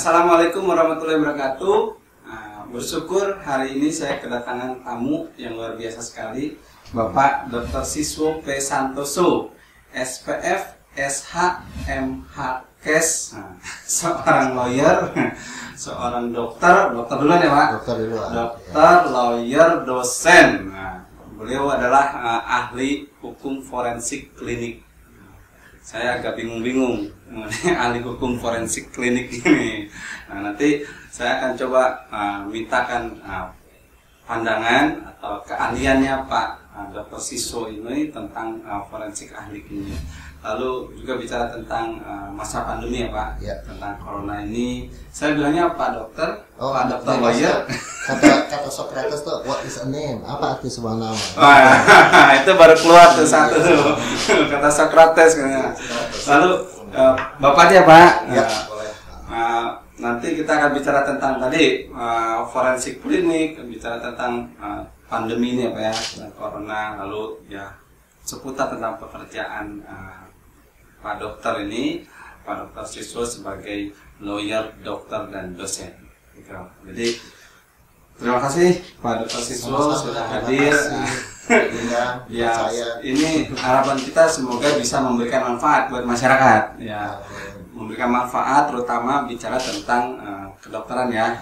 Assalamualaikum warahmatullahi wabarakatuh. Bersyukur hari ini saya kedatangan tamu yang luar biasa sekali, Bapak Dr. Siswo P. Santoso, SPF, SH, MH, Kes, seorang lawyer, seorang dokter duluan ya Pak? Dokter duluan. Dokter, lawyer, dosen. Beliau adalah ahli hukum forensik klinik. Saya agak bingung-bingung mengenai ahli hukum forensik klinik ini. Nah, nanti saya akan coba mintakan pandangan atau keahliannya Pak Dr. Siswo ini tentang forensik ahli ini. Lalu juga bicara tentang masa pandemi ya Pak, ya. Tentang corona ini. Saya bilangnya Pak Dokter, oh, Pak Dokter lawyer. Kata Socrates tuh, what is a name? Apa arti sebuah nama? Itu baru keluar tuh satu tuh, kata Socrates. Lalu Bapaknya Pak. Ya, boleh. Nanti kita akan bicara tentang tadi forensik klinik, bicara tentang pandemi ini ya Pak ya, corona, lalu ya seputar tentang pekerjaan Pak Dokter ini, Pak Dokter Siswo sebagai lawyer, dokter dan dosen. Gitu. Jadi terima kasih Pak Dokter Siswo sudah hadir. Ya, ini harapan kita semoga bisa memberikan manfaat buat masyarakat. Ya, memberikan manfaat terutama bicara tentang kedokteran ya.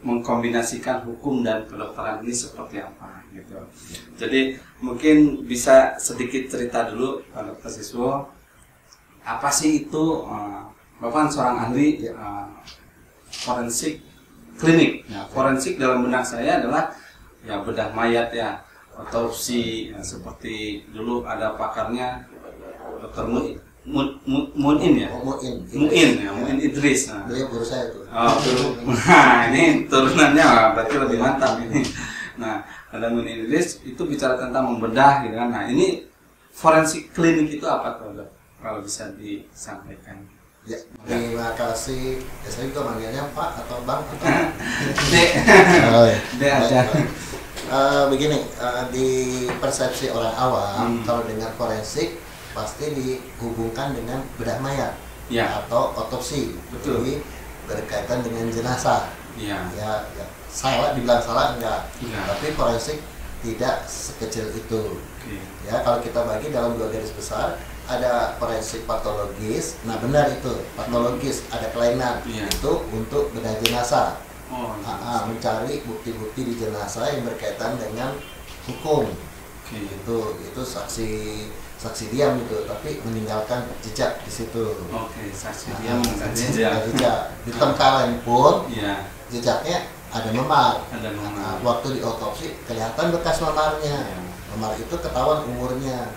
Mengkombinasikan hukum dan kedokteran ini seperti apa gitu. Jadi mungkin bisa sedikit cerita dulu Pak Dokter Siswo, apa sih itu Bapak seorang ahli forensik klinik. Ya, forensik dalam benak saya adalah ya bedah mayat ya, otopsi ya, seperti dulu ada pakarnya Dokter Muin ya? Muin Idris. Nah. Beliau guru saya tuh. Oh, nah ini turunannya berarti lebih mantap ini. Nah, ada Muin Idris itu bicara tentang membedah gitu kan. Nah, ini forensik klinik itu apa tuh, Dok? Kalau bisa disampaikan. Ya, terima kasih. Ya, saya juga manggilnya Pak atau Bang atau Dek. Dek aja. Begini, di persepsi orang awam kalau dengar forensik pasti dihubungkan dengan bedah mayat ya. Atau otopsi. Betul. Jadi berkaitan dengan jenazah. Ya. Ya, salah dibilang salah enggak. Ya. Tapi forensik tidak sekecil itu. Okay. Ya, kalau kita bagi dalam dua garis besar, ada forensik patologis. Nah, benar itu patologis, ada kelainan. Ya. Itu untuk bedah jenazah. Oh, mencari bukti-bukti di jenazah yang berkaitan dengan hukum. Okay. Itu saksi diam gitu, tapi meninggalkan jejak di situ. Oke, saksi diam meninggalkan jejak. Di tempatnya pun ya. Jejaknya ada memar. Ada memar. Waktu diotopsi kelihatan bekas memarnya. Ya. Memar itu ketahuan umurnya.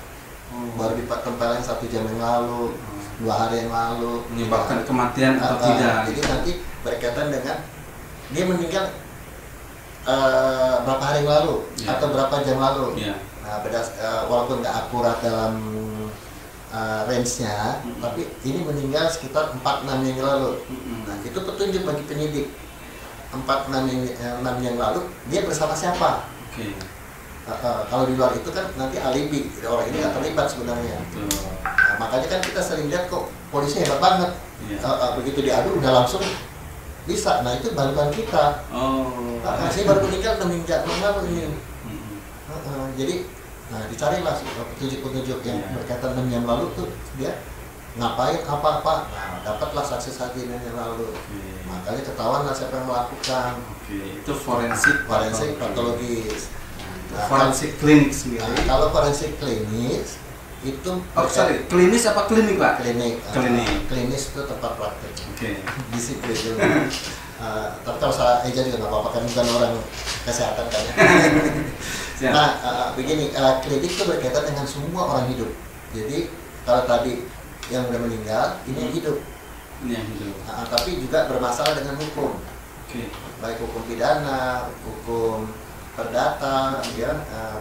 Baru ditempelin 1 jam yang lalu, 2 hari yang lalu. Menyebabkan kematian atau tidak? Jadi nanti berkaitan dengan dia meninggal berapa hari yang lalu atau berapa jam lalu. Nah, walaupun nggak akurat dalam range-nya, tapi ini meninggal sekitar 4-6 yang lalu. Nah, itu petunjuk bagi penyidik. 4-6 yang lalu dia bersama siapa? Okay. Kalau di luar itu kan nanti alibi, orang ini nggak terlibat sebenarnya. Nah, makanya kan kita sering lihat kok polisi hebat banget. Begitu diadu udah langsung bisa. Nah, itu bantuan kita. Saya baru meninggal 6 jam lalu ini. Jadi dicarilah petunjuk-petunjuk yang berkaitan 6 jam lalu tuh dia ngapain apa-apa. Nah, dapatlah saksi-saksi yang lalu. Makanya ketahuan lah siapa yang melakukan. Itu forensik patologis. Forensik klinik sendiri. Kalau forensik klinis itu klinis apa klinik Pak? Klinis itu tempat praktek. Disiplin dulu. Tapi kalau salah eja juga nggak apa-apa kan, bukan orang kesehatan kan. Nah, begini, klinik itu berkaitan dengan semua orang hidup. Jadi kalau tadi yang udah meninggal, ini yang hidup. Tapi juga bermasalah dengan hukum. Baik hukum pidana, hukum perdata, ya,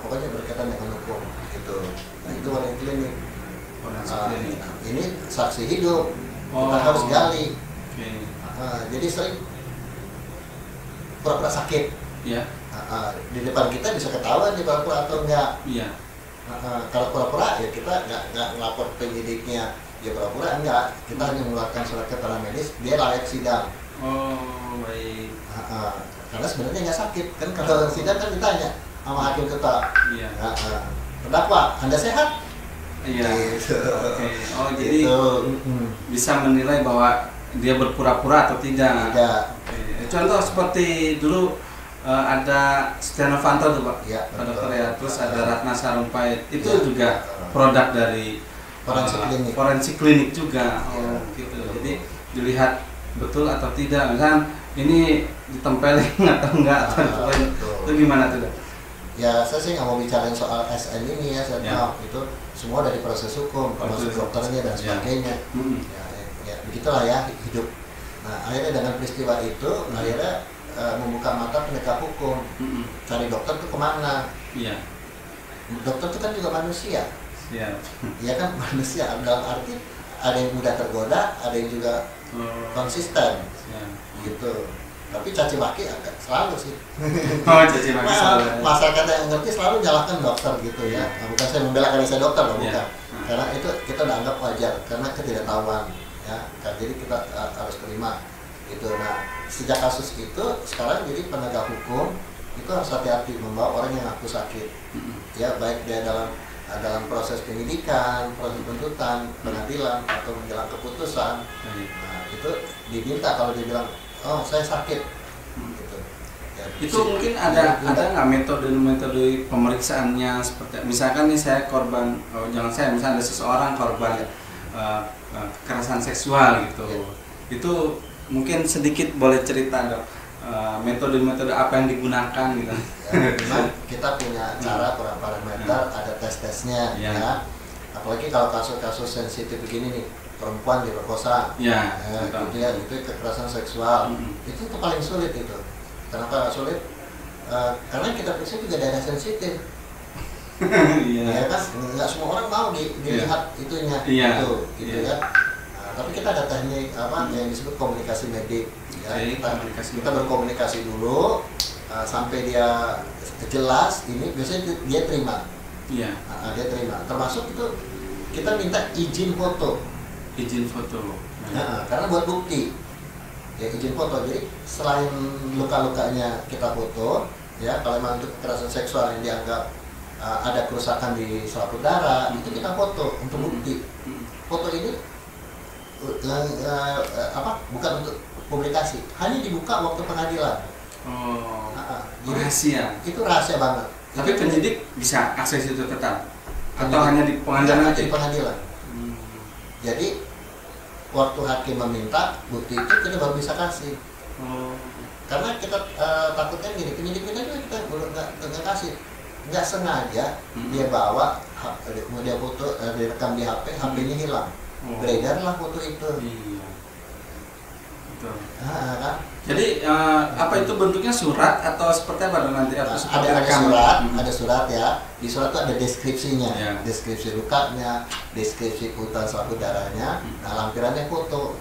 pokoknya berkaitan dengan hukum gitu. Nah, itu orang klinik. Ini saksi hidup, kita harus gali. Jadi sering pura-pura sakit. Di depan kita bisa ketahuan di pura-pura atau enggak. Kalau pura-pura ya kita nggak ngelapor penyidiknya, ya pura-pura enggak. Kita hanya mengeluarkan surat keterangan medis, dia layak sidang. Oh, baik. Karena sebenarnya nggak sakit kan, kalau sidang kan ditanya sama hakim ketua. Iya. Terdakwa, Anda sehat? Iya. Gitu. Oke. Oh, jadi Gitu. bisa menilai bahwa dia berpura-pura atau tidak. Tidak. Oke. Contoh seperti dulu ada Setia Novanto tuh Pak, Ya, Pak Dokter ya. Terus ada Ratna Sarumpait, itu Ya. juga produk dari Forensik klinik juga. Ya. Oh, gitu. Jadi dilihat betul atau tidak. Misalnya ini ditempelin atau enggak atau itu gimana tuh? Ya, saya sih nggak mau bicarain soal SN ini ya, saya tahu itu semua dari proses hukum, termasuk dokternya dan sebagainya. Ya, begitulah ya hidup. Nah, akhirnya dengan peristiwa itu, akhirnya membuka mata penegak hukum, cari dokter tuh kemana? Iya. Dokter itu kan juga manusia. Iya. Iya kan manusia. Dalam arti ada yang mudah tergoda, ada yang juga konsisten. Gitu. Tapi caci maki agak selalu sih. Oh, caci maki selalu. Masyarakat yang ngerti selalu nyalahkan dokter gitu ya. Nah, bukan saya membela karena saya dokter, bukan. Karena itu kita udah anggap wajar karena ketidaktahuan ya. Jadi kita harus terima gitu. Nah, sejak kasus itu sekarang jadi penegak hukum itu harus hati-hati membawa orang yang ngaku sakit. Ya, baik dia dalam proses penyidikan, proses penuntutan, pengadilan atau menjelang keputusan. Nah, itu diminta kalau dia bilang, oh saya sakit, gitu. Ya, itu mungkin ada nggak metode pemeriksaannya seperti misalkan nih saya korban, jangan saya misalnya ada seseorang korban kekerasan seksual gitu, itu mungkin sedikit boleh cerita dok, metode apa yang digunakan gitu. Memang kita punya cara parameter, ada tes-tesnya ya. Apalagi kalau kasus-kasus sensitif begini nih, perempuan diperkosa, itu kekerasan seksual, itu paling sulit itu. Kenapa sulit? Karena kita periksa juga daerah sensitif. Ya kan, nggak semua orang mau dilihat itunya, gitu ya. Tapi kita ada teknik yang disebut komunikasi medik. Ya, kita berkomunikasi dulu sampai dia jelas. Ini biasanya dia terima. Dia terima. Termasuk itu kita minta izin foto. Karena buat bukti. Ya, izin foto. Jadi selain luka-lukanya kita foto, ya kalau memang untuk kekerasan seksual yang dianggap ada kerusakan di selaput darah, itu kita foto untuk bukti. Foto ini bukan untuk publikasi, hanya dibuka waktu pengadilan. Rahasia. Itu rahasia banget. Tapi penyidik bisa akses itu tetap atau hanya di pengadilan? Di pengadilan. Jadi waktu hakim meminta bukti itu kita baru bisa kasih. Karena kita takutnya gini, penyidik kita nggak kasih, nggak sengaja dia bawa, dia foto, direkam di HP, HP-nya hilang. Beredarlah foto itu. Kan? Jadi apa itu bentuknya surat atau seperti apa nanti? Ada surat ya. Di surat itu ada deskripsinya, deskripsi lukanya, deskripsi putaran selaput darahnya, lampirannya foto.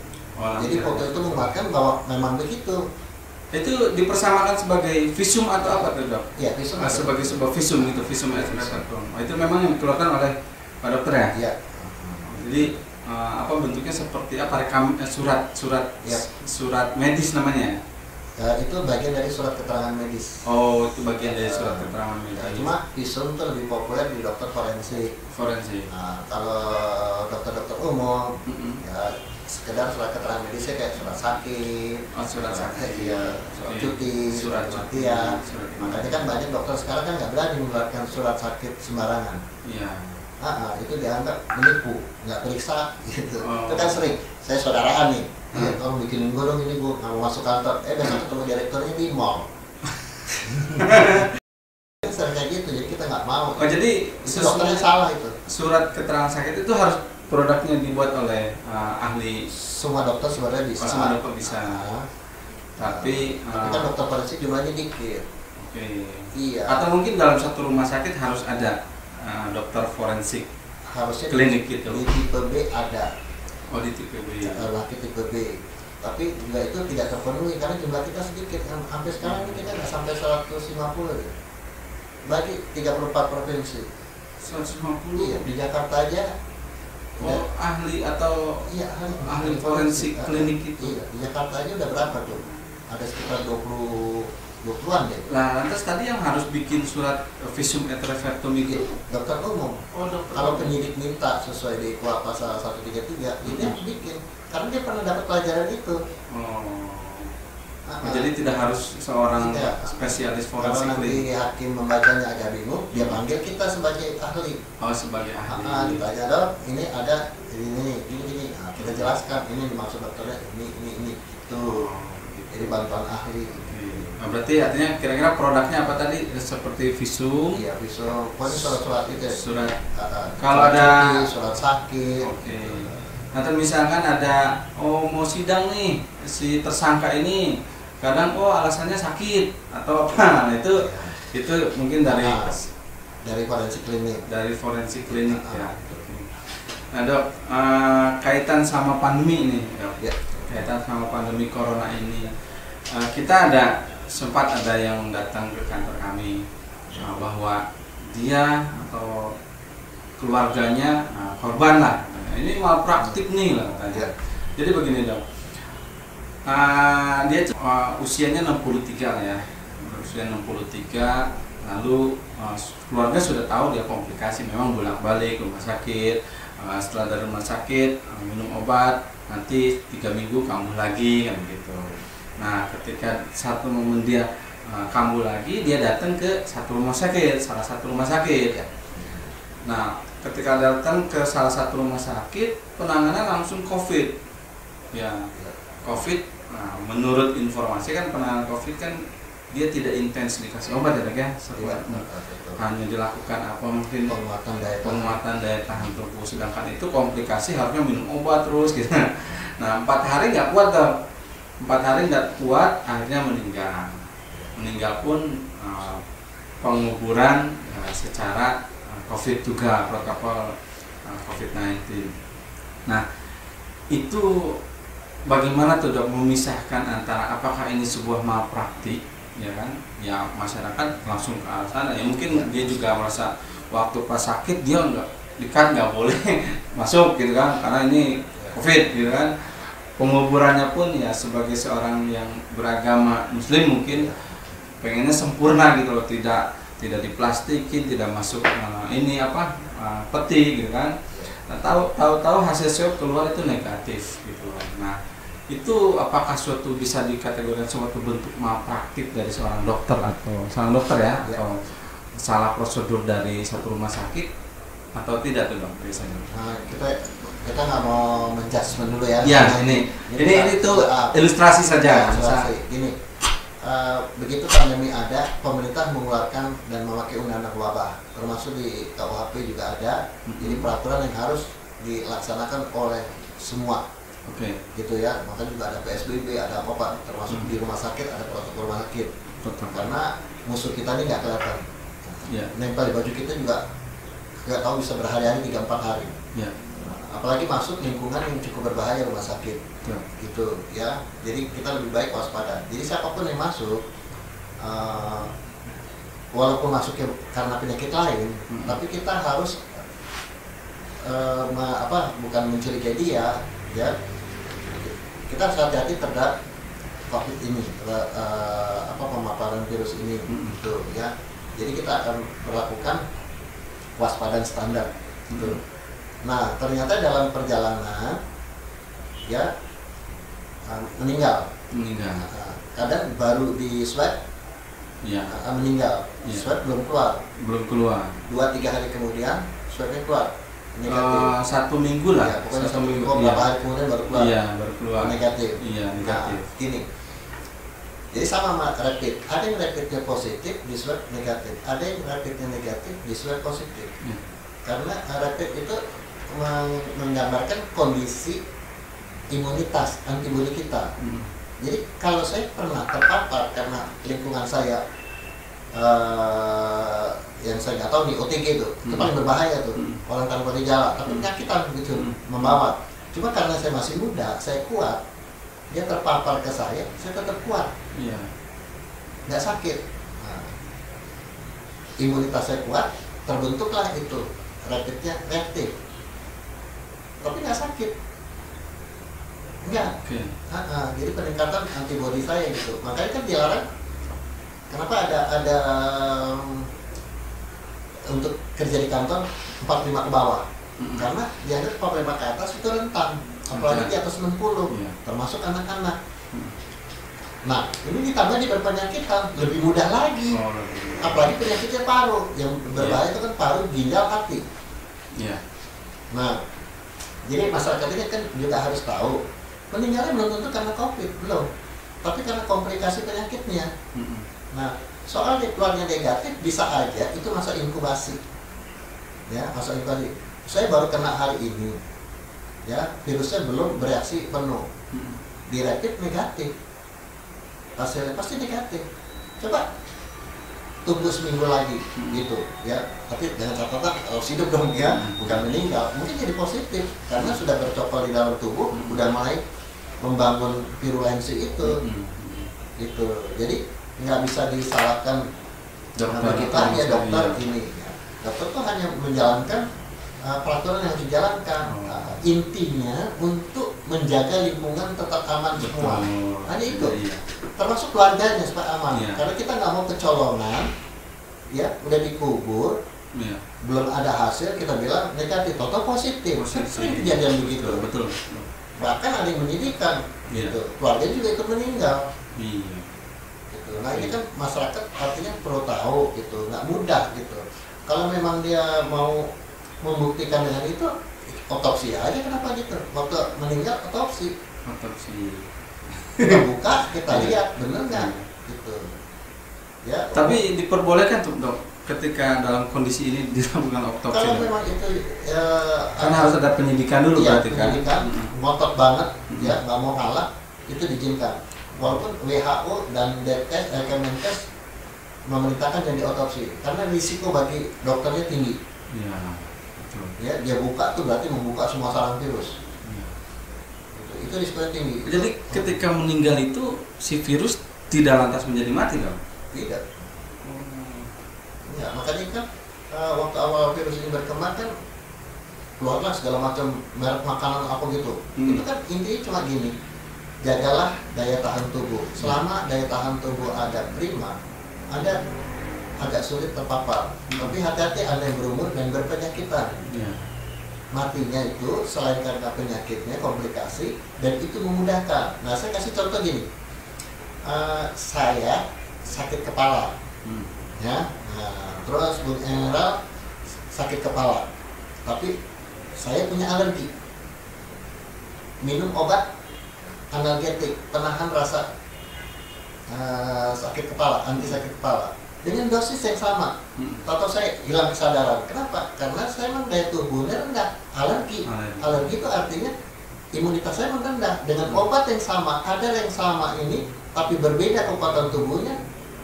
Jadi foto itu menguatkan bahwa memang begitu. Itu dipersamakan sebagai visum atau apa tuh dok? Iya, visum. Sebagai sebuah visum gitu, visum itu memang yang dikeluarkan oleh Pak Dokter ya? Iya. Jadi bentuknya seperti apa? Surat medis namanya? Itu bagian dari surat keterangan medis. Oh, itu bagian dari surat keterangan medis. Cuma visum itu lebih populer di dokter forensik. Kalau dokter-dokter umum, ya sekedar surat keterangan medisnya kayak surat sakit, surat cuti, surat ya. Makanya kan banyak dokter sekarang kan nggak berani mengeluarkan surat sakit sembarangan. Itu dianggap menipu, nggak periksa gitu. Itu kan sering. Saya saudaraan nih, tolong bikinin gue dong ini, gue nggak mau masuk kantor. Besok ketemu direkturnya di mall. Sering kayak gitu, jadi kita nggak mau. Jadi itu dokternya salah itu. Surat keterangan sakit itu harus produknya dibuat oleh ahli. Semua dokter sebenarnya bisa. Semua dokter bisa. Tapi kan dokter forensik jumlahnya dikit. Iya. Atau mungkin dalam satu rumah sakit harus ada dokter forensik. Harusnya klinik gitu. Di tipe B ada. Oh, di tipe B. Laki tipe B. Tapi juga itu tidak terpenuhi karena jumlah kita sedikit. Sampai sekarang ini kita nggak sampai 150 ya. Bagi 34 provinsi. 150? Iya, di Jakarta aja. ahli atau iya, ahli forensik klinik itu? Iya, di Jakarta aja udah berapa tuh? Ada sekitar 20-an deh. Nah, lantas tadi yang harus bikin surat visum et repertum itu dokter umum. Oh, dokter Kalau umum. penyidik minta sesuai di KUA pasal 133, ini harus bikin. Karena dia pernah dapat pelajaran itu. Oh. Jadi tidak harus seorang spesialis forensik kalau nanti klinik. hakim membacanya agak bingung, dia panggil kita sebagai ahli. Oh, sebagai ahli. Ditanya dong, ini ada ini. Nah, kita jelaskan ini dimaksud dokternya ini itu. Jadi bantuan ahli. Nah, berarti artinya kira-kira produknya apa tadi? Seperti visum? Iya, visum. Pokoknya surat-surat itu. Surat. Kalau ada surat sakit. Oke. Nanti misalkan ada mau sidang nih si tersangka ini, kadang alasannya sakit atau apa, nah itu mungkin dari forensik klinik. Dari forensik klinik ya. Nah dok, kaitan sama pandemi ini dok. Ya. Kaitan sama pandemi corona ini, kita sempat ada yang datang ke kantor kami bahwa dia atau keluarganya korban lah. Ini malpraktik nih lah katanya. Jadi begini dok, dia usianya 63 lah ya, usia 63, lalu keluarga sudah tahu dia komplikasi, memang bolak-balik rumah sakit. Setelah dari rumah sakit minum obat, nanti 3 minggu kambuh lagi kan gitu. Nah ketika satu momen dia kambuh lagi, dia datang ke salah satu rumah sakit. Nah ketika datang ke salah satu rumah sakit, penanganan langsung COVID ya, COVID. Nah, menurut informasi kan penanganan COVID kan dia tidak intens dikasih obat ya, hanya dilakukan apa mungkin penguatan daya tahan tubuh, sedangkan itu komplikasi harusnya minum obat terus gitu. Nah 4 hari nggak kuat dong, 4 hari nggak kuat, akhirnya meninggal pun penguburan secara COVID juga, protokol COVID-19. Nah itu bagaimana tuh dok memisahkan antara apakah ini sebuah malpraktik ya kan, ya masyarakat langsung ke arah sana ya, mungkin dia juga merasa waktu pas sakit dia nggak boleh masuk gitu kan, karena ini COVID gitu kan. Penguburannya pun ya sebagai seorang yang beragama muslim mungkin pengennya sempurna gitu loh, tidak diplastikin, tidak masuk peti gitu kan. Nah, tahu hasil swab keluar itu negatif gitu loh. Nah itu apakah suatu bisa dikategorikan suatu bentuk malpraktik dari seorang dokter atau salah prosedur dari satu rumah sakit atau tidak tuh dok biasanya? Nah, kita nggak mau menjudgment dulu ya. Ya ini tuh ilustrasi saja. Gini, begitu pandemi ada, pemerintah mengeluarkan dan memakai undang-undang wabah, termasuk di KUHP juga ada. Jadi peraturan yang harus dilaksanakan oleh semua. Oke. Gitu ya, makanya juga ada PSBB, ada apa termasuk di rumah sakit ada protokol rumah sakit. Karena musuh kita ini nggak kelihatan. Nempel di baju kita juga nggak tahu bisa berhari-hari 3-4 hari. Apalagi masuk lingkungan yang cukup berbahaya, rumah sakit. Gitu ya. Jadi kita lebih baik waspada. Jadi siapapun yang masuk, walaupun masuknya karena penyakit lain, tapi kita harus bukan mencurigai dia, ya. Kita harus hati-hati terhadap COVID ini, pemaparan virus ini, gitu ya. Jadi kita akan melakukan waspadaan standar, gitu. Nah ternyata dalam perjalanan, ya meninggal. Kadang baru di swab, meninggal. Swab belum keluar. 2-3 hari kemudian swabnya keluar. Negatif. 1 minggu lah. Ya, pokoknya 1 minggu, beberapa hari kemudian baru keluar. Baru keluar. Negatif. Negatif. Nah, gini. Jadi sama rapid. Ada yang rapidnya positif, di swab negatif. Ada yang rapidnya negatif, di swab positif. Karena rapid itu menggambarkan kondisi imunitas antibodi kita. Jadi kalau saya pernah terpapar karena lingkungan saya yang saya nggak tahu di OTG itu paling berbahaya tuh, orang tanpa gejala tapi penyakitan gitu membawa. Cuma karena saya masih muda, saya kuat, dia terpapar ke saya tetap kuat, nggak sakit. Nah, imunitas saya kuat, terbentuklah itu rapidnya reaktif, tapi nggak nggak sakit. Enggak. Jadi peningkatan antibodi saya gitu. Makanya kan dilarang. Kenapa ada untuk kerja di kantor 45 ke bawah? Karena dianggap 45 ke atas itu rentan, apalagi di atas 60, termasuk anak-anak. Nah, ini ditambah di berpenyakitan, lebih mudah lagi. Apalagi penyakitnya paru, yang berbahaya itu kan paru, ginjal, hati. Nah, jadi masyarakat ini kan juga harus tahu, meninggalnya belum tentu karena COVID, belum. Tapi karena komplikasi penyakitnya. Nah, soal keluarnya negatif bisa aja itu masa inkubasi. Ya, masa inkubasi. Saya baru kena hari ini. Ya, virusnya belum bereaksi penuh. Di rapid negatif. Hasilnya pasti negatif. Coba tunggu seminggu lagi gitu ya. Tapi dengan catatan harus hidup dong ya, bukan meninggal. Mungkin jadi positif karena sudah bercokol di dalam tubuh, udah mulai membangun virulensi itu. Gitu. Jadi nggak bisa disalahkan dokter kita ya dokter ini. Ya. Dokter tuh hanya menjalankan peraturan yang harus dijalankan. Intinya untuk menjaga lingkungan tetap aman semua. Hanya itu. Termasuk keluarganya supaya aman. Karena kita nggak mau kecolongan, ya udah dikubur, belum ada hasil kita bilang negatif, atau positif. Sering kejadian begitu. Betul. Bahkan ada yang menyedihkan, gitu. Keluarga juga ikut meninggal. Gitu. Nah ini kan masyarakat artinya perlu tahu, gitu. Nggak mudah gitu. Kalau memang dia mau membuktikan dengan itu, otopsi aja kenapa gitu? Waktu meninggal otopsi. Kita buka, kita lihat bener nggak gitu ya. Tapi diperbolehkan tuh dok ketika dalam kondisi ini dilakukan otopsi. Kalau memang itu karena harus ada penyidikan dulu berarti kan. Penyidikan ngotot banget ya, nggak mau kalah, itu diizinkan. Walaupun WHO dan Kemenkes memerintahkan yang diotopsi karena risiko bagi dokternya tinggi. Ya, dia buka tuh berarti membuka semua sarang virus. Itu risikonya tinggi. Jadi ketika meninggal itu si virus tidak lantas menjadi mati dong? Tidak. Ya, makanya kan waktu awal virus ini berkembang kan keluarlah segala macam merek makanan apa gitu. Itu kan intinya cuma gini, jagalah daya tahan tubuh. Selama daya tahan tubuh ada prima, Anda agak sulit terpapar. Tapi hati-hati Anda yang berumur dan berpenyakitan. Matinya itu selain karena penyakitnya, komplikasi, dan itu memudahkan. Nah, saya kasih contoh gini, saya sakit kepala, ya, terus Bung Emerald sakit kepala, tapi saya punya alergi, minum obat analgetik penahan rasa sakit kepala, anti sakit kepala. Dengan dosis yang sama, atau saya hilang kesadaran. Kenapa? Karena saya memang daya tubuhnya rendah, alergi. Alergi itu artinya imunitas saya rendah. Dengan obat yang sama, kadar yang sama ini, tapi berbeda kekuatan tubuhnya,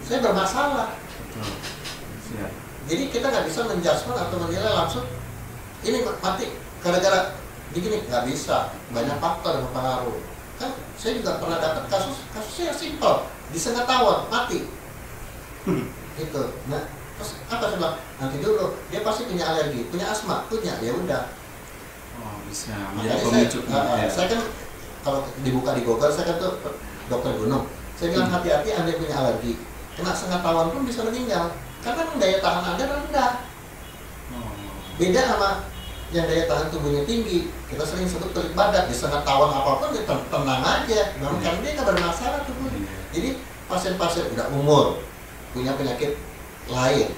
saya bermasalah. Jadi kita nggak bisa menjudgment atau menilai langsung ini mati gara-gara begini, nggak bisa. Banyak faktor yang mempengaruhi. Kan saya juga pernah dapat kasusnya simpel, di setengah tahun mati. Gitu. Nah, terus apa sih bang? Nanti dulu dia pasti punya alergi, punya asma, punya, ya udah. Bisa menjadi pemicu. Saya kan kalau dibuka di Google, saya kan tuh dokter gunung. Saya bilang hati-hati Anda punya alergi, kena setengah tahun pun bisa meninggal, karena daya tahan Anda rendah. Beda sama yang daya tahan tubuhnya tinggi. Kita sering sebut telik badak, di setengah tahun apapun dia tenang aja, memang karena dia nggak bermasalah tubuhnya. Jadi pasien-pasien udah umur, punya penyakit lain,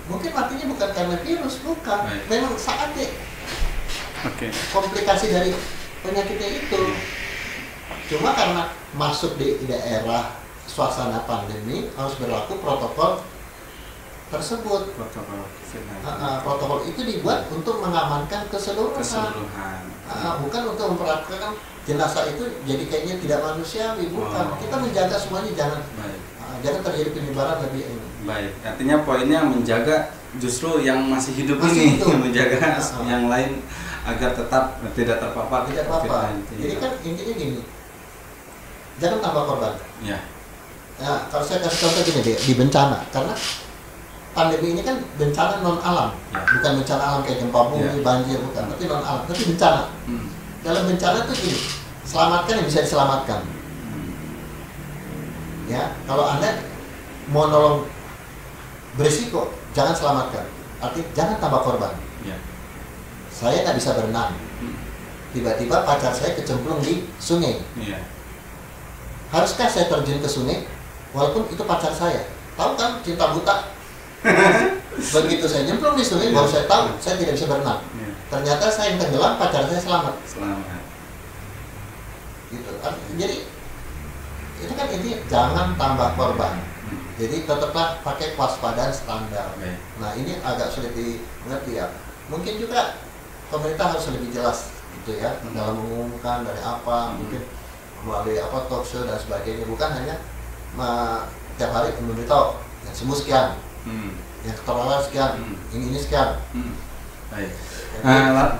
mungkin matinya bukan karena virus, bukan. Memang saatnya komplikasi dari penyakitnya itu. Cuma karena masuk di daerah suasana pandemi harus berlaku protokol tersebut. Protokol itu dibuat untuk mengamankan keseluruhan. Bukan untuk memperhatikan jenazah itu jadi kayaknya tidak manusiawi, bukan. Kita menjaga semuanya, jangan terjadi penyebaran lebih ini. Baik, artinya poinnya menjaga justru yang masih hidup ini, menjaga yang lain agar tetap tidak terpapar. Jadi kan intinya gini, jangan tambah korban. Ya. Nah, kalau saya kasih contoh gini di bencana, karena pandemi ini kan bencana non alam, bukan bencana alam kayak gempa bumi, banjir, bukan, tapi non alam, tapi bencana. Dalam bencana tuh gini, selamatkan yang bisa diselamatkan. Ya, kalau Anda mau nolong berisiko, jangan selamatkan. Artinya jangan tambah korban. Saya nggak bisa berenang, tiba-tiba pacar saya kecemplung di sungai. Haruskah saya terjun ke sungai, walaupun itu pacar saya? Tahu kan, cinta buta. Begitu saya nyemplung di sungai, baru saya tahu saya tidak bisa berenang. Ternyata saya yang tenggelam, pacar saya selamat. Gitu. Jadi itu kan intinya jangan tambah korban. Jadi tetaplah pakai kewaspadaan standar. Nah ini agak sulit dimengerti ya. Mungkin juga pemerintah harus lebih jelas gitu ya dalam mengumumkan dari apa, mungkin melalui apa talk show dan sebagainya, bukan hanya tiap hari memberitahu yang sembuh sekian, yang ketularan sekian, ini sekian. Baik.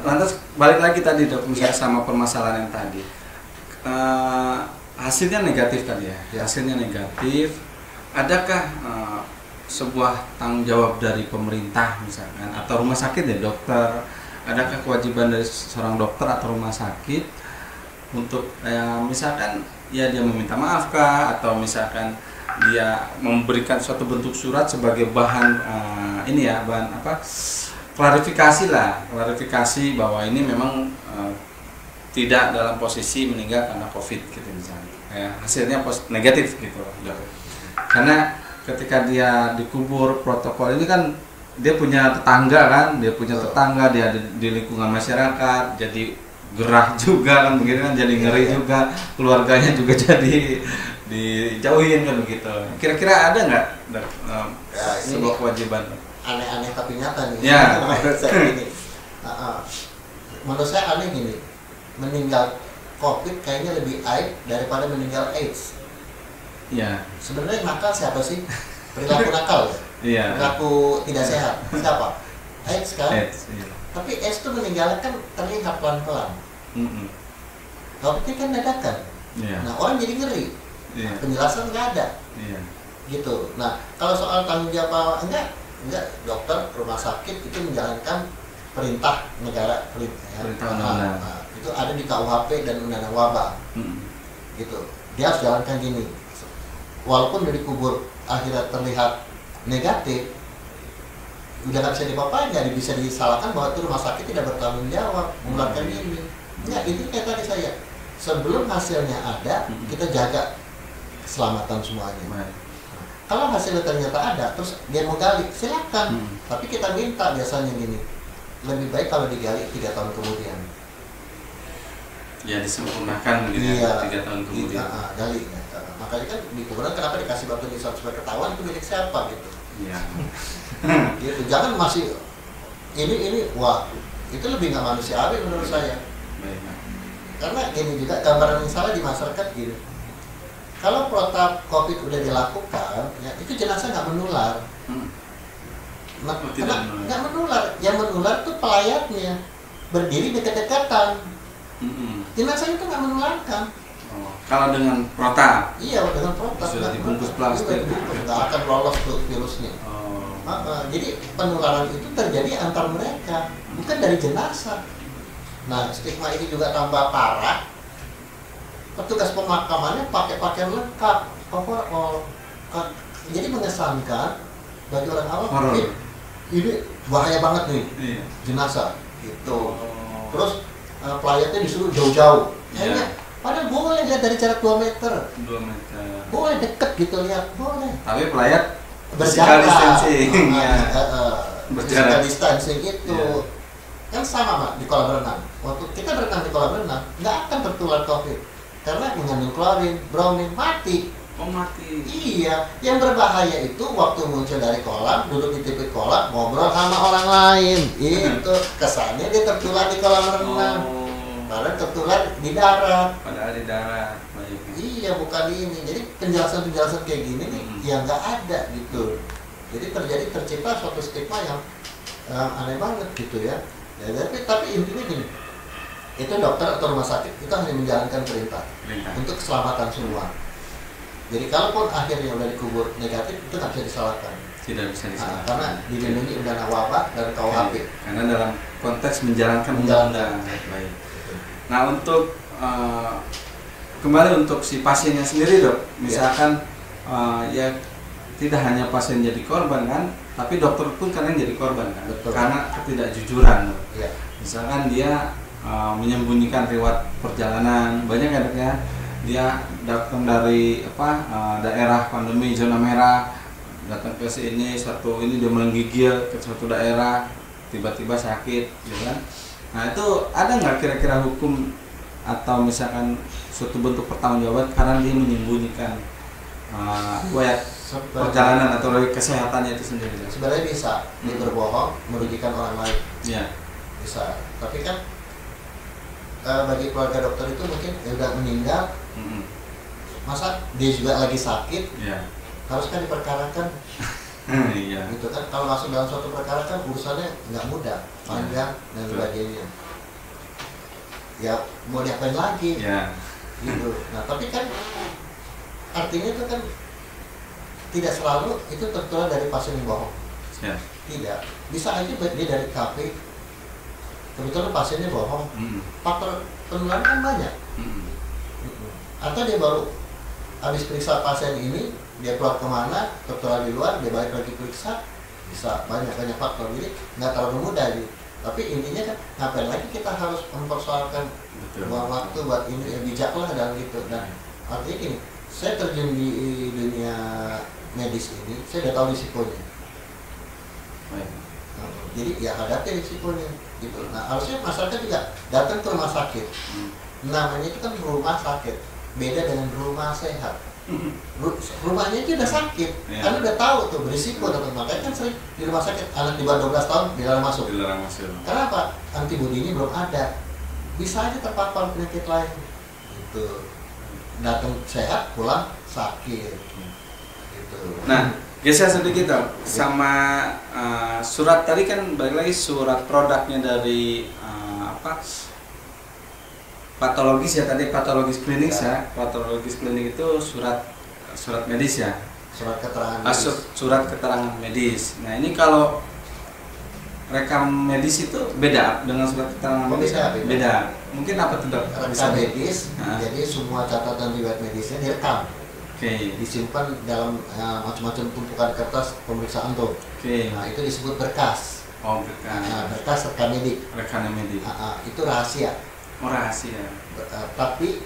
Lantas balik lagi tadi dok, misalnya sama permasalahan yang tadi, hasilnya negatif tadi ya. Hasilnya negatif. Adakah sebuah tanggung jawab dari pemerintah misalkan atau rumah sakit ya dokter? Adakah kewajiban dari seorang dokter atau rumah sakit untuk misalkan ya dia meminta maaf kah, atau misalkan dia memberikan suatu bentuk surat sebagai bahan bahan apa, klarifikasi bahwa ini memang tidak dalam posisi meninggal karena COVID gitu misalnya, hasilnya negatif gitu loh. Karena ketika dia dikubur, protokol ini kan dia punya tetangga kan, dia di lingkungan masyarakat, jadi gerah juga kan begitu kan, jadi ngeri juga, keluarganya juga jadi dijauhin kan begitu. Kira-kira ada nggak sebuah kewajiban? Aneh-aneh tapi nyata nih. Ya. Menurut saya aneh gini, meninggal COVID kayaknya lebih aib daripada meninggal AIDS. Iya. Sebenarnya nakal siapa sih? Perilaku nakal ya? Perilaku tidak sehat. Siapa? AIDS kan? AIDS, iya. Tapi AIDS itu meninggalnya kan terlihat pelan-pelan. COVID ini kan dadakan. Nah orang jadi ngeri. Penjelasan nggak ada. Gitu. Nah kalau soal tanggung jawab enggak dokter rumah sakit itu menjalankan perintah negara, perintah undang-undang. Itu ada di KUHP dan undang-undang wabah. Gitu. Dia harus jalankan gini. Walaupun dari kubur akhirnya terlihat negatif, udah nggak bisa dipapain, nggak bisa disalahkan bahwa itu rumah sakit tidak bertanggung jawab mengeluarkan ini. Enggak, itu kayak tadi saya, sebelum hasilnya ada, kita jaga keselamatan semuanya. Kalau hasilnya ternyata ada, terus dia mau gali, silakan. Tapi kita minta biasanya gini, lebih baik kalau digali 3 tahun kemudian. Ya disempurnakan gitu ya, 3 tahun kemudian. Gali. Makanya kan di kuburan kenapa dikasih batu nisan supaya ketahuan itu milik siapa gitu. Iya. Gitu. Jangan masih ini wah itu lebih nggak manusiawi menurut saya. Karena gini juga gambaran yang salah di masyarakat gitu. Kalau protap COVID udah dilakukan, ya itu jenazah nggak menular. Nggak menular. Yang menular tuh pelayatnya berdiri dekat-dekatan. Jenazah itu nggak menularkan. Kalau dengan protap? Iya, dengan protap. Sudah dibungkus plastik. Nggak akan lolos tuh virusnya. Jadi penularan itu terjadi antar mereka, bukan dari jenazah. Nah, stigma ini juga tambah parah. Petugas pemakamannya pakai pakaian lengkap, overall. Jadi mengesankan bagi orang awam, ini bahaya banget nih, jenazah. Gitu. Terus pelayatnya disuruh jauh-jauh. Padahal boleh lihat dari jarak 2 meter. 2 meter. Boleh deket gitu lihat, boleh. Tapi pelayat berjarak distancing. Berjarak distancing itu. Kan sama Mak, di kolam renang. Waktu kita berenang di kolam renang, nggak akan tertular COVID. Karena mengandung klorin, bromin, mati. Oh mati. Iya, yang berbahaya itu waktu muncul dari kolam, duduk di tepi kolam, ngobrol sama orang lain. Itu kesannya dia tertular di kolam renang. Padahal tertular di darat. Padahal di darat. Iya, bukan ini. Jadi penjelasan-penjelasan kayak gini nih yang nggak ada gitu. Jadi tercipta suatu stigma yang aneh banget gitu ya. Tapi intinya gini, itu dokter atau rumah sakit itu hanya menjalankan perintah untuk keselamatan semua. Jadi kalaupun akhirnya udah dikubur negatif itu nggak bisa disalahkan. Tidak bisa disalahkan. Karena dilindungi undang wabah dan KUHP. Karena dalam konteks menjalankan undang-undang. Baik. Nah, untuk kembali untuk si pasiennya sendiri, Dok. Misalkan ya tidak hanya pasien jadi korban kan, tapi dokter pun kadang jadi korban kan. Betul. Karena ketidakjujuran. Ya. Misalkan dia menyembunyikan riwayat perjalanan, banyak kan ya. Dia datang dari daerah pandemi zona merah, datang ke sini dia menggigil ke suatu daerah, tiba-tiba sakit, gitu kan. Nah, itu ada nggak kira-kira hukum atau misalkan suatu bentuk pertanggungjawaban karena dia menyembunyikan perjalanan atau kesehatannya itu sendiri? Sebenarnya bisa dia berbohong merugikan orang lain. Ya. Bisa. Tapi kan bagi keluarga dokter itu mungkin udah meninggal, masa dia juga lagi sakit, harus kan diperkarakan. Iya. Gitu kan, kalau masuk dalam suatu perkara kan urusannya nggak mudah, panjang dan sebagainya. Ya mau diapain lagi? Gitu. Nah tapi kan artinya itu kan tidak selalu itu tertular dari pasien yang bohong. Tidak. Bisa aja dia dari KP. Kebetulan pasiennya bohong, faktor penularan kan banyak. Atau dia baru habis periksa pasien ini, dia keluar kemana, tertular di luar, dia balik lagi periksa, bisa banyak faktor. Jadi nggak terlalu mudah. Tapi intinya kan ngapain lagi kita harus mempersoalkan buang waktu buat ini, ya bijaklah dalam gitu. Nah artinya gini, saya terjun di dunia medis ini, saya udah tahu risikonya. Jadi ya hadapi risikonya. Gitu. Nah harusnya masyarakat juga datang ke rumah sakit. Namanya itu kan rumah sakit, beda dengan rumah sehat. Rumahnya itu udah sakit, kan udah tahu tuh berisiko atau makanya kan sering di rumah sakit anak di bawah 12 tahun dilarang masuk. Kenapa? Antibodinya belum ada, bisa aja terpapar penyakit lain. Gitu. Datang sehat, pulang sakit. Gitu. Nah, geser sedikit dong sama surat tadi kan balik lagi surat produknya dari patologis ya tadi patologis klinik patologis klinik itu surat medis ya, surat keterangan medis. Surat keterangan medis. Nah ini kalau rekam medis itu beda dengan surat keterangan medis? Beda. Mungkin apa tuh, Dok? Rekam medis, jadi semua catatan riwayat medisnya direkam. Disimpan dalam macam-macam tumpukan kertas pemeriksaan tuh. Nah itu disebut berkas. Berkas. Berkas rekam medik. Itu rahasia. Rahasia. Tapi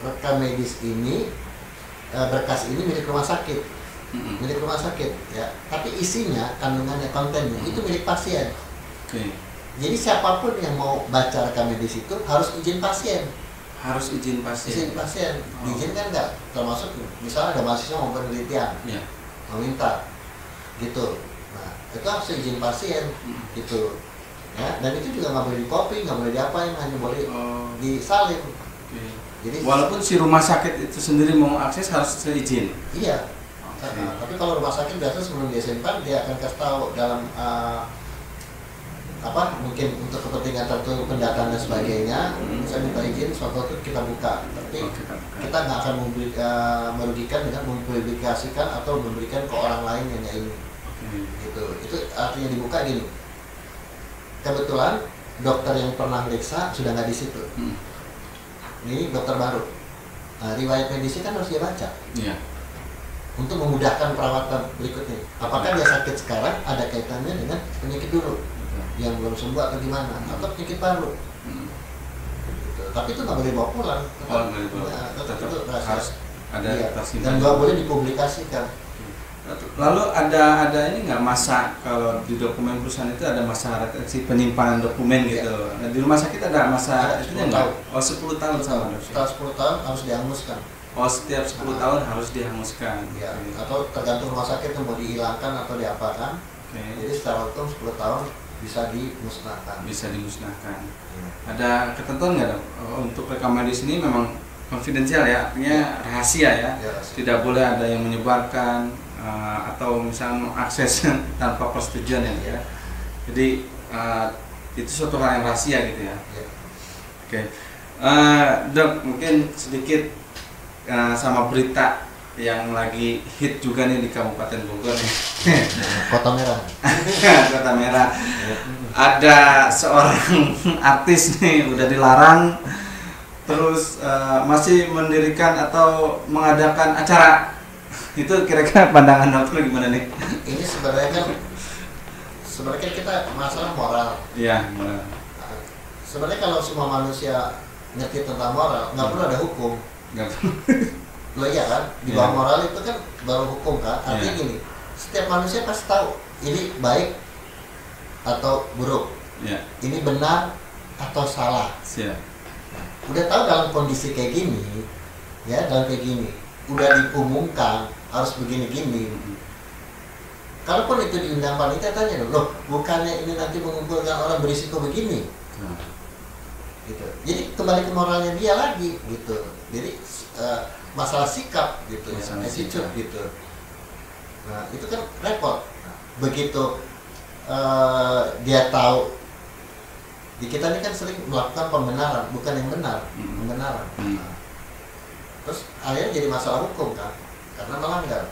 rekam medis ini, berkas ini milik rumah sakit, milik rumah sakit ya. Tapi isinya, kandungannya, kontennya itu milik pasien. Jadi siapapun yang mau baca rekam medis itu harus izin pasien. Harus izin pasien. Izin pasien. Diizinkan nggak? Termasuk misalnya ada mahasiswa mau penelitian, mau minta, gitu. Nah itu harus izin pasien, gitu. Ya, dan itu juga nggak boleh di copy, nggak boleh diapain, hanya boleh disalin. Jadi walaupun si rumah sakit itu sendiri mau akses harus seizin. Iya. Tapi kalau rumah sakit biasa sebelum dia simpan dia akan kasih tahu dalam mungkin untuk kepentingan tertentu pendataan dan sebagainya. Saya minta izin suatu waktu kita buka. Tapi kita nggak akan merugikan dengan mempublikasikan atau memberikan ke orang lain yang ini. Gitu. Itu artinya dibuka gini. Kebetulan dokter yang pernah meriksa sudah nggak di situ. Ini dokter baru. Nah, riwayat medisnya kan harus dia baca. Untuk memudahkan perawatan berikutnya. Apakah dia sakit sekarang ada kaitannya dengan penyakit dulu yang belum sembuh atau gimana, atau penyakit baru. Gitu. Tapi itu nggak boleh bawa pulang. Tetap itu harus ada dan nggak boleh dipublikasikan. Lalu ada ini nggak masa kalau di dokumen perusahaan itu ada masa retensi penyimpanan dokumen gitu. Nah, di rumah sakit ada masa itu nggak? 10 tahun sama. Setelah 10 tahun harus dihanguskan. Setiap 10 tahun harus dihanguskan. Ya, atau tergantung rumah sakit yang mau dihilangkan atau diapakan. Jadi secara hukum 10 tahun bisa dimusnahkan. Ada ketentuan nggak, Dok? Untuk rekam medis ini memang konfidensial ya, artinya rahasia ya. Tidak boleh ada yang menyebarkan atau misalnya mengakses tanpa persetujuan ya. Jadi itu suatu hal yang rahasia gitu ya. Dok, mungkin sedikit sama berita yang lagi hit juga nih di Kabupaten Bogor nih. Kota Merah. Kota Merah. Ada seorang artis nih udah dilarang, terus masih mendirikan atau mengadakan acara. Itu kira-kira pandangan dokter gimana nih? Ini sebenarnya kita masalah moral. Iya, moral. Sebenarnya kalau semua manusia ngerti tentang moral, nggak perlu ada hukum. Nggak perlu. Loh iya kan, di bawah moral itu kan baru hukum kan. Artinya gini, setiap manusia pasti tahu ini baik atau buruk, ini benar atau salah. Udah tahu dalam kondisi kayak gini, ya dalam kayak gini, udah diumumkan harus begini-gini. Kalaupun itu diundang panitia, tanya dong, loh bukannya ini nanti mengumpulkan orang berisiko begini? Gitu. Jadi kembali ke moralnya dia lagi gitu. Jadi masalah sikap gitu, attitude gitu. Nah itu kan repot. Begitu dia tahu, di kita ini kan sering melakukan pembenaran, bukan yang benar, pembenaran. Nah, terus akhirnya jadi masalah hukum kan, karena melanggar.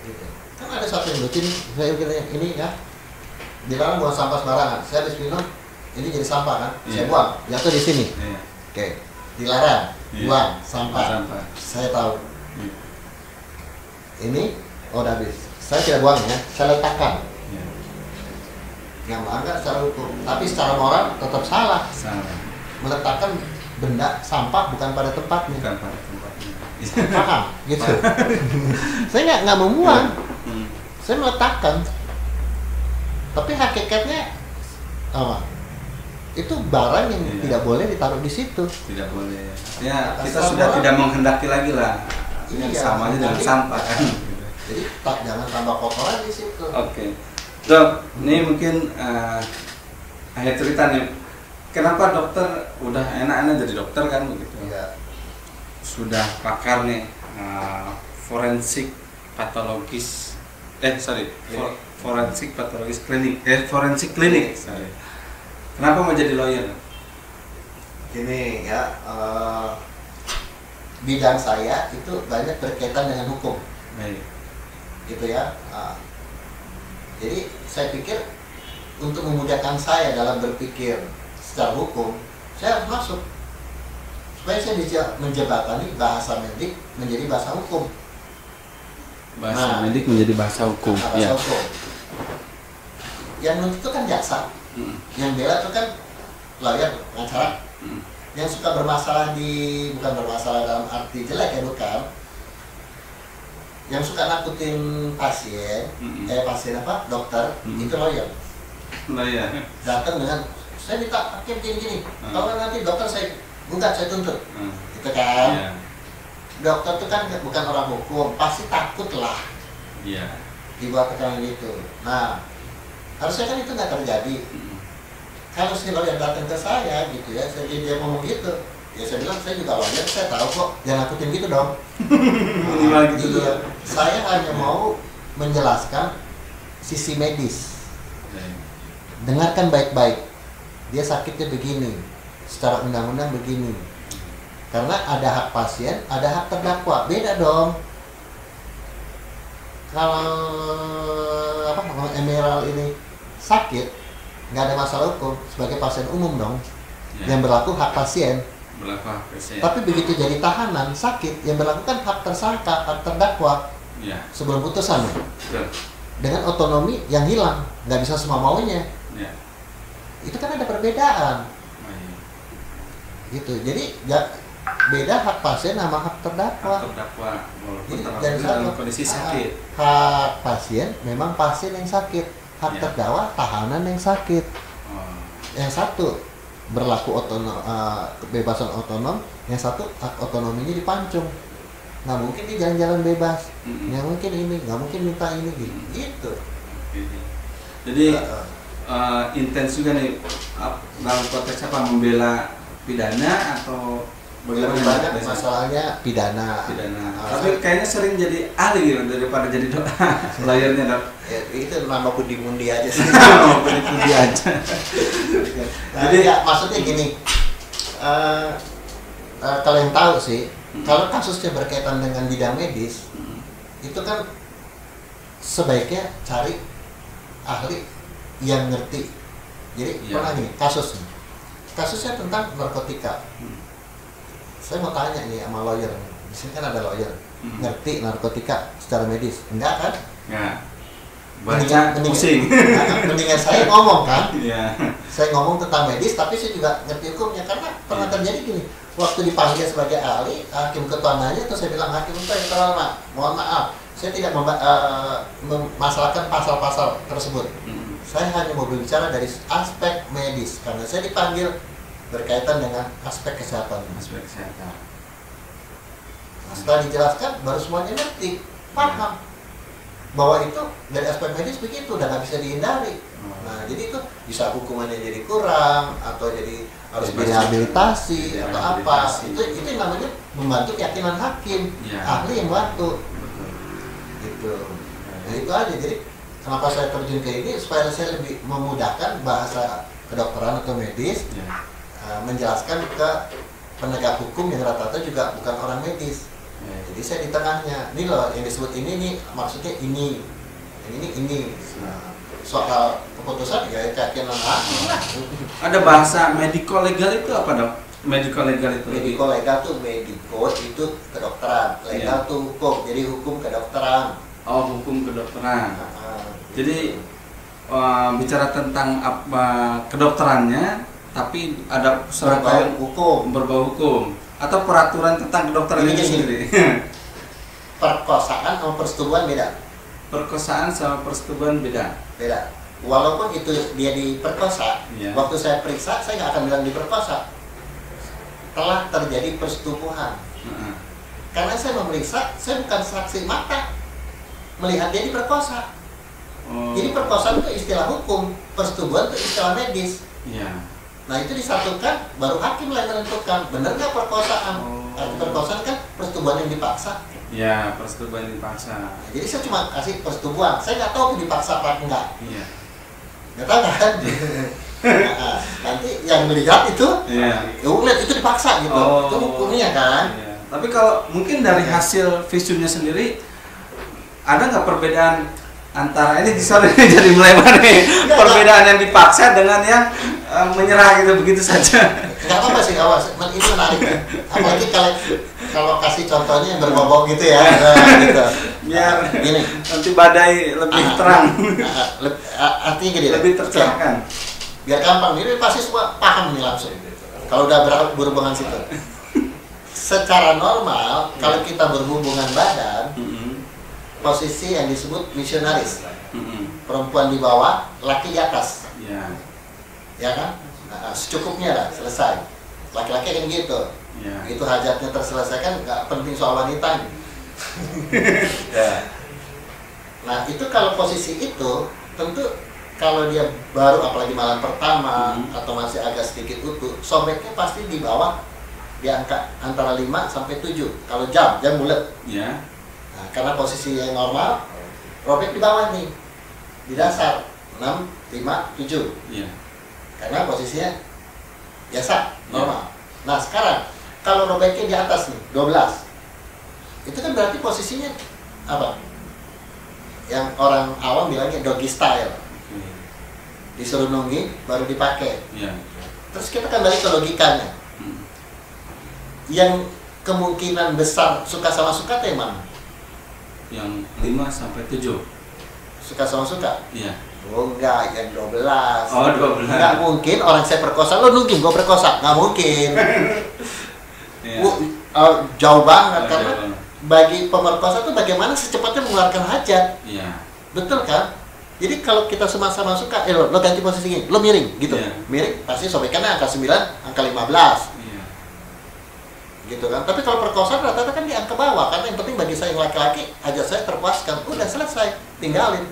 Gitu. Kan ada satu yang lucu nih, saya bilang ini ya, dilarang buang sampah sembarangan. Saya habis minum, ini jadi sampah kan, saya buang, jatuh di sini. Oke, dilarang buang sampah. Saya tahu. Ini udah habis. Saya tidak buang ya, saya letakkan. Yang melanggar secara hukum, tapi secara moral tetap salah. Meletakkan benda sampah bukan pada tempatnya. Paham? Gitu. Saya nggak membuang, saya meletakkan. Tapi hakikatnya apa? Itu barang yang tidak boleh ditaruh di situ. Tidak boleh. Ya, kita sudah tidak menghendaki lagi lah. Yang sama aja dengan sampah kan. Jadi jangan tambah kotoran di situ. Oke. Dok, ini mungkin akhir cerita nih. Kenapa dokter udah enak-enak jadi dokter kan begitu? Iya. Sudah pakar nih forensik patologis. Forensik patologis klinik. Forensik klinik. Kenapa mau jadi lawyer? Gini ya, bidang saya itu banyak berkaitan dengan hukum. Baik. Gitu ya. Jadi saya pikir untuk memudahkan saya dalam berpikir secara hukum, saya harus masuk supaya saya bisa menjembatani bahasa medik menjadi bahasa hukum. Bahasa medik menjadi bahasa hukum. Bahasa hukum. Yang nuntut itu kan jaksa, yang bela itu kan lawyer, pengacara. Yang suka bermasalah bukan bermasalah dalam arti jelek ya, bukan. Yang suka nakutin pasien, pasien apa? Dokter, itu lawyer. Datang dengan saya minta hakim gini-gini. Kalau nanti dokter saya gugat, saya tuntut. Gitu kan. Dokter itu kan bukan orang hukum, pasti takut lah. Dibuat keterangan gitu. Nah, harusnya kan itu nggak terjadi. Kalau si lawyer datang ke saya gitu ya, dia ngomong gitu, ya saya bilang saya juga lawyer, saya tahu kok, jangan nakutin gitu dong. Iya, saya hanya mau menjelaskan sisi medis. Dengarkan baik-baik, dia sakitnya begini, secara undang-undang begini. Karena ada hak pasien, ada hak terdakwa, beda dong. Kalau Emerald ini sakit, nggak ada masalah hukum sebagai pasien umum dong. Yang berlaku hak pasien. Tapi begitu jadi tahanan sakit, yang berlaku kan hak tersangka, hak terdakwa. Sebelum putusan, dengan otonomi yang hilang, nggak bisa semua maunya. Itu kan ada perbedaan. Gitu. Jadi beda hak pasien sama hak terdakwa. Jadi dalam kondisi sakit. Hak pasien memang pasien yang sakit, hak terdakwa tahanan yang sakit. Yang satu berlaku kebebasan otonom, yang satu hak otonominya dipancung. Nggak mungkin dia jalan-jalan bebas, nggak mungkin ini, nggak mungkin minta ini gitu. Jadi intens juga nih dalam konteks apa, membela pidana atau bagaimana? Banyak masalahnya pidana. Tapi kayaknya sering jadi ahli gitu daripada jadi lawyernya dok. Itu nama pundi-pundi aja sih. Pundi aja. Jadi ya, maksudnya gini, kalau yang tahu sih, Kalau kasusnya berkaitan dengan bidang medis, itu kan sebaiknya cari ahli yang ngerti. Jadi pernah gini, kasusnya tentang narkotika. Saya mau tanya nih sama lawyer, di sini kan ada lawyer, ngerti narkotika secara medis? Enggak kan? Ya. Pusing. Mendingan saya ngomong kan? Yeah. Saya ngomong tentang medis, tapi saya juga ngerti hukumnya, karena pernah terjadi gini. Waktu dipanggil sebagai ahli, hakim ketua nanya, terus saya bilang, hakim ketua, mohon maaf, saya tidak memasalahkan pasal-pasal tersebut. Saya hanya mau berbicara dari aspek medis, karena saya dipanggil berkaitan dengan aspek kesehatan. Aspek kesehatan. Nah, setelah dijelaskan, baru semuanya ngerti, paham bahwa itu dari aspek medis begitu, udah nggak bisa dihindari. Nah, jadi itu bisa hukumannya jadi kurang, atau jadi harus direhabilitasi atau apa. Itu namanya membantu keyakinan hakim, ahli yang bantu. Gitu. Nah, itu aja. Jadi kenapa saya terjun ke ini, supaya saya lebih memudahkan bahasa kedokteran atau medis, menjelaskan ke penegak hukum yang rata-rata juga bukan orang medis. Jadi saya di tengahnya, ini loh yang disebut ini nih, maksudnya ini, yang ini. Soal keputusan ya keyakinan hakim lah. Ada bahasa medico legal itu apa dong? Medico legal itu? Medico legal tuh medico itu kedokteran, legal tuh hukum, jadi hukum kedokteran. Oh, hukum kedokteran. Jadi bicara tentang apa kedokterannya, tapi ada serangkaian hukum, berbau hukum atau peraturan tentang kedokteran itu sendiri. Perkosaan sama persetubuhan beda. Perkosaan sama persetubuhan beda. Beda. Walaupun itu dia diperkosa, waktu saya periksa saya nggak akan bilang diperkosa. Telah terjadi persetubuhan. Karena saya memeriksa, saya bukan saksi mata melihat dia diperkosa. Jadi perkosaan itu istilah hukum, persetubuhan itu istilah medis. Nah, itu disatukan, baru hakim lah yang menentukan benar nggak perkosaan. Perkosaan kan persetubuhan yang dipaksa. Ya, persetubuhan dipaksa. Nah, jadi saya cuma kasih persetubuhan, saya nggak tahu itu dipaksa apa enggak. Nggak tahu kan? Nah, nanti yang melihat itu, lihat itu dipaksa gitu. Itu hukumnya kan. Tapi kalau mungkin dari hasil visumnya sendiri, ada nggak perbedaan antara ini jadi melebar nih, perbedaan yang dipaksa dengan yang menyerah gitu begitu saja? Nggak apa-apa sih, awas. Ini menarik ya. Apalagi kalau kasih contohnya yang berbau gitu ya. Gitu. Biar gini, nanti badai lebih terang. Artinya gini, lebih tercerahkan. Biar gampang, ini pasti semua paham nih langsung. Kalau udah berhubungan situ. Secara normal, kalau kita berhubungan badan, posisi yang disebut misionaris, perempuan di bawah, laki di atas, ya kan? Nah, secukupnya lah, selesai. Laki-laki kan gitu, itu hajatnya terselesaikan, nggak penting soal wanita. Nah, itu kalau posisi itu, tentu kalau dia baru, apalagi malam pertama atau masih agak sedikit utuh, sobeknya pasti di bawah, di angka antara 5 sampai 7. Kalau jam bulat. Nah, karena posisi yang normal, robek di bawah nih, di dasar 6, 5, 7. Karena posisinya biasa, normal. Nah, sekarang kalau robeknya di atas nih, 12, itu kan berarti posisinya apa? Yang orang awam bilangnya doggy style. Disuruh nunggu, baru dipakai. Terus kita kembali ke logikanya. Yang kemungkinan besar suka sama suka yang mana? Yang 5 sampai 7. Suka sama suka? Oh enggak, yang 12. Oh, 12. Enggak mungkin orang saya perkosa, lo nunggu gue perkosa. Nggak mungkin. Jauh banget, karena bagi pemerkosa tuh bagaimana secepatnya mengeluarkan hajat. Betul kan? Jadi kalau kita sama-sama suka, lo ganti posisi gini, lo miring gitu. Miring, pasti sobekannya angka 9, angka 15. Gitu kan. Tapi kalau perkosaan rata-rata kan di angka bawah, karena yang penting bagi saya yang laki-laki, hajat saya terpuaskan, udah selesai, tinggalin.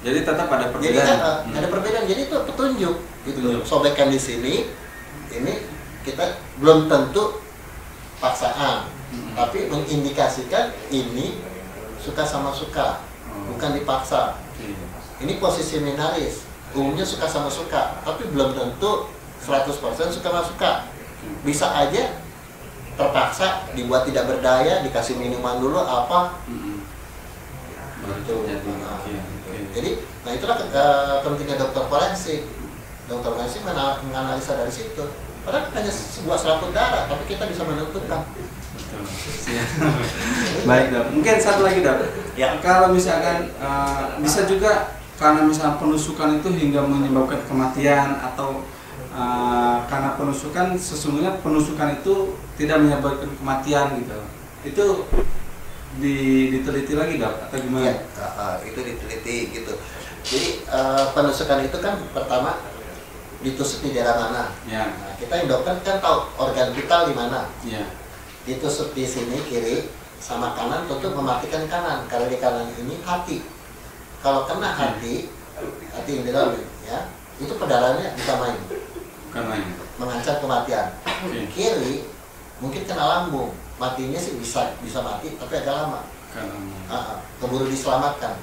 Jadi tetap ada perbedaan. Jadi kan ada perbedaan. Jadi itu petunjuk gitu. Sobekan di sini, ini kita belum tentu paksaan, tapi mengindikasikan ini suka sama suka, bukan dipaksa. Ini posisi minaris, umumnya suka sama suka, tapi belum tentu 100% suka sama suka. Bisa aja terpaksa dibuat tidak berdaya, dikasih minuman dulu apa. Gitu. Jadi, nah itulah pentingnya dokter forensik. Dokter forensik menganalisa dari situ. Padahal hanya sebuah selaput darah, tapi kita bisa menentukan. Baik dok, mungkin satu lagi dok. Ya. Kalau misalkan bisa juga karena misalnya penusukan itu hingga menyebabkan kematian atau karena penusukan, sesungguhnya penusukan itu tidak menyebabkan kematian gitu. Itu diteliti lagi dok atau gimana? Ya, itu diteliti gitu. Jadi penusukan itu kan pertama ditusuk di daerah mana? Ya. Nah, kita yang dokter kan tahu organ vital di mana. Ya. Ditusuk di sini kiri sama kanan tentu mematikan kanan. Kalau di kanan ini hati. Kalau kena hati yang di dalam ya, itu perdarahannya bisa main. Bukan main. Mengancam kematian. Okay. Kiri mungkin kena lambung. Matinya sih bisa mati tapi agak lama. Keburu diselamatkan.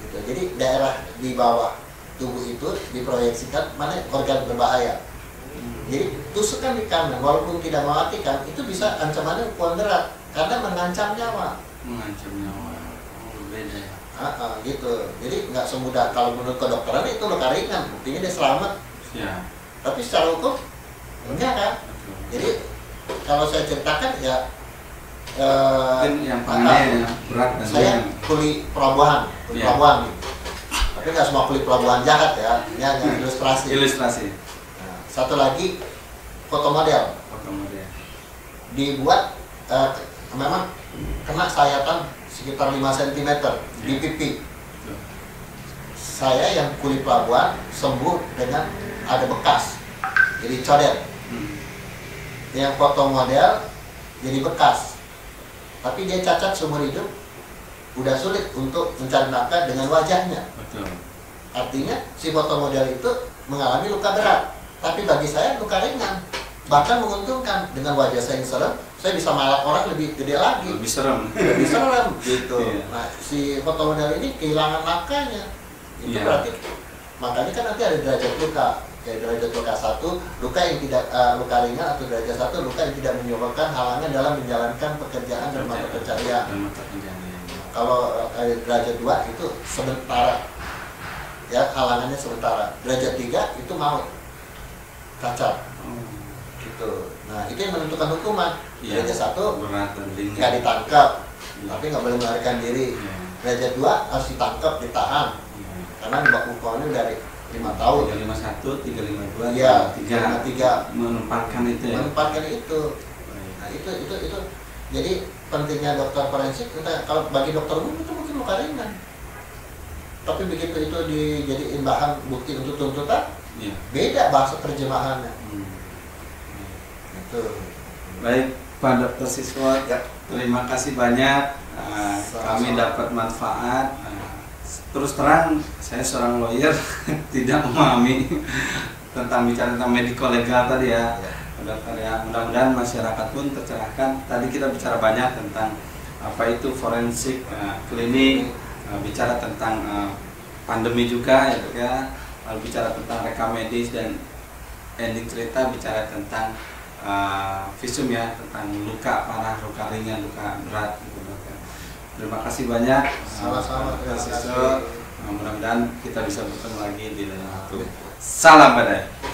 Gitu. Jadi daerah di bawah tubuh itu diproyeksikan mana organ berbahaya. Jadi tusukan di kanan walaupun tidak mematikan itu bisa ancamannya hukuman berat karena mengancam nyawa. Mengancam nyawa. Oh, beda ya. Gitu. Jadi nggak semudah kalau menurut kedokteran itu luka ringan, buktinya dia selamat. Ya. Tapi secara hukum enggak kan? Jadi kalau saya ceritakan ya yang paling berat dan saya kuli pelabuhan gitu. Tapi nggak semua kuli pelabuhan jahat ya, ini hanya ilustrasi. Nah, satu lagi foto model. Dibuat memang kena sayatan sekitar 5 cm di pipi. Saya yang kuli pelabuhan sembuh dengan ada bekas, jadi codet. Yang foto model jadi bekas, tapi dia cacat seumur hidup, udah sulit untuk mencari nafkah dengan wajahnya. Betul. Artinya si foto model itu mengalami luka berat, tapi bagi saya luka ringan, bahkan menguntungkan. Dengan wajah saya yang serem, saya bisa malak orang lebih gede lagi. Lebih serem gitu. Iya. Nah si foto model ini kehilangan nafkahnya, itu Iya. berarti makanya kan nanti ada derajat luka. Kayak derajat luka 1, luka yang tidak luka ringan, atau derajat 1, luka yang tidak menyebabkan halangan dalam menjalankan pekerjaan dan mata pencarian. Kalau derajat 2 itu sementara, ya halangannya sementara. Derajat 3 itu maut, cacat. Gitu. Nah itu yang menentukan hukuman. Derajat 1 nggak ditangkap, tapi nggak boleh melarikan diri. Derajat 2 harus ditangkap, ditahan, karena hukumannya dari 5 tahun. 351, 352, ya, 353 menempatkan itu ya. Menempatkan itu. Nah, itu. Jadi pentingnya dokter forensik kita, kalau bagi dokter umum itu mungkin luka ringan. Tapi begitu itu dijadiin bahan bukti untuk tuntutan, ya. Beda bahasa terjemahannya. Itu. Baik, Pak Dr. Siswat, ya. Terima kasih banyak. Kami dapat manfaat. Terus terang, saya seorang lawyer tidak memahami bicara tentang medico legal tadi ya. Dokter ya, mudah-mudahan masyarakat pun tercerahkan. Tadi kita bicara banyak tentang apa itu forensik klinik, bicara tentang pandemi juga ya dok ya, lalu bicara tentang rekam medis, dan ending cerita bicara tentang visum ya, tentang luka parah, luka ringan, luka berat gitu dok ya. Terima kasih banyak. Sama-sama, terima kasih. Mudah-mudahan kita bisa bertemu lagi di lain waktu. Salam badai.